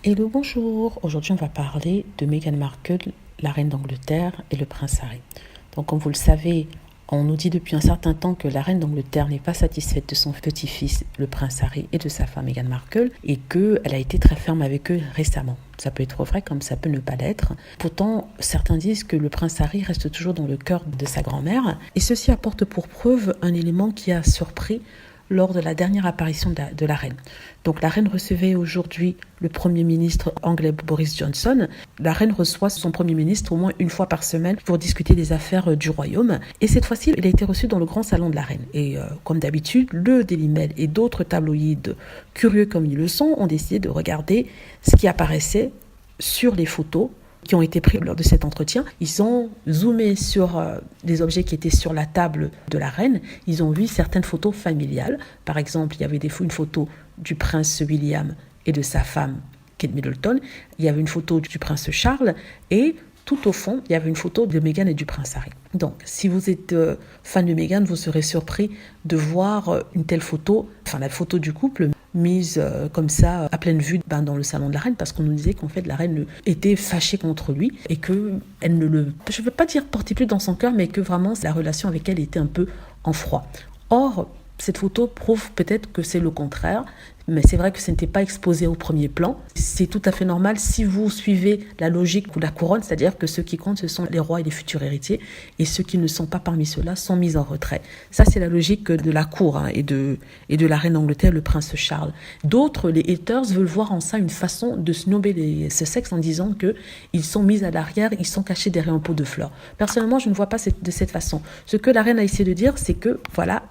Hello, bonjour. Aujourd'hui, on va parler de Meghan Markle, la reine d'Angleterre et le prince Harry. Donc, comme vous le savez, on nous dit depuis un certain temps que la reine d'Angleterre n'est pas satisfaite de son petit-fils, le prince Harry, et de sa femme Meghan Markle, et qu'elle a été très ferme avec eux récemment. Ça peut être vrai comme ça peut ne pas l'être. Pourtant, certains disent que le prince Harry reste toujours dans le cœur de sa grand-mère, et ceci apporte pour preuve un élément qui a surpris lors de la dernière apparition de la reine. Donc la reine recevait aujourd'hui le Premier ministre anglais Boris Johnson. La reine reçoit son Premier ministre au moins une fois par semaine pour discuter des affaires du royaume. Et cette fois-ci, il a été reçu dans le grand salon de la reine. Et comme d'habitude, le Daily Mail et d'autres tabloïds curieux comme ils le sont ont décidé de regarder ce qui apparaissait sur les photos qui ont été pris lors de cet entretien. Ils ont zoomé sur des objets qui étaient sur la table de la reine. Ils ont vu certaines photos familiales. Par exemple, il y avait une photo du prince William et de sa femme Kate Middleton. Il y avait une photo du prince Charles et tout au fond, il y avait une photo de Meghan et du prince Harry. Donc, si vous êtes fan de Meghan, vous serez surpris de voir une telle photo, enfin la photo du couple, mise comme ça à pleine vue dans le salon de la reine, parce qu'on nous disait qu'en fait la reine était fâchée contre lui et que elle ne le, je ne veux pas dire portait plus dans son cœur, mais que vraiment la relation avec elle était un peu en froid. Or, cette photo prouve peut-être que c'est le contraire, mais c'est vrai que ce n'était pas exposé au premier plan. C'est tout à fait normal si vous suivez la logique de la couronne, c'est-à-dire que ceux qui comptent, ce sont les rois et les futurs héritiers, et ceux qui ne sont pas parmi ceux-là sont mis en retrait. Ça, c'est la logique de la cour et de la reine d'Angleterre, le prince Charles. D'autres, les haters, veulent voir en ça une façon de snobber ce sexe en disant qu'ils sont mis à l'arrière, ils sont cachés derrière un pot de fleurs. Personnellement, je ne vois pas de cette façon. Ce que la reine a essayé de dire, c'est que, voilà,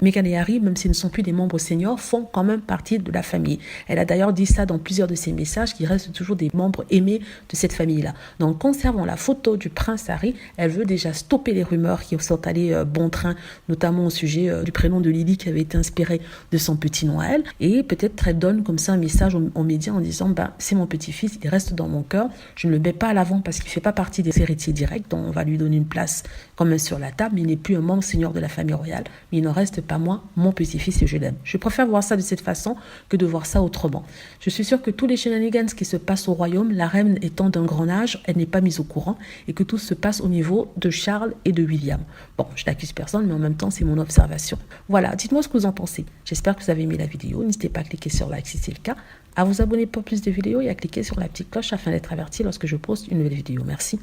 Meghan et Harry, même s'ils ne sont plus des membres seniors, font quand même partie de la famille. Elle a d'ailleurs dit ça dans plusieurs de ses messages, qu'ils restent toujours des membres aimés de cette famille-là. Donc, conservant la photo du prince Harry, elle veut déjà stopper les rumeurs qui sont allées bon train, notamment au sujet du prénom de Lily qui avait été inspiré de son petit nom à elle. Et peut-être elle donne comme ça un message aux médias en disant c'est mon petit-fils, il reste dans mon cœur. Je ne le mets pas à l'avant parce qu'il ne fait pas partie des héritiers directs, donc on va lui donner une place quand même sur la table, mais il n'est plus un membre senior de la famille royale. Mais il n'en reste pas moins mon petit-fils et je l'aime. Je préfère voir ça de cette façon que de voir ça autrement. Je suis sûre que tous les shenanigans qui se passent au royaume, la reine étant d'un grand âge, elle n'est pas mise au courant et que tout se passe au niveau de Charles et de William. Bon, je n'accuse personne, mais en même temps, c'est mon observation. Voilà, dites-moi ce que vous en pensez. J'espère que vous avez aimé la vidéo. N'hésitez pas à cliquer sur like si c'est le cas, à vous abonner pour plus de vidéos et à cliquer sur la petite cloche afin d'être averti lorsque je poste une nouvelle vidéo. Merci.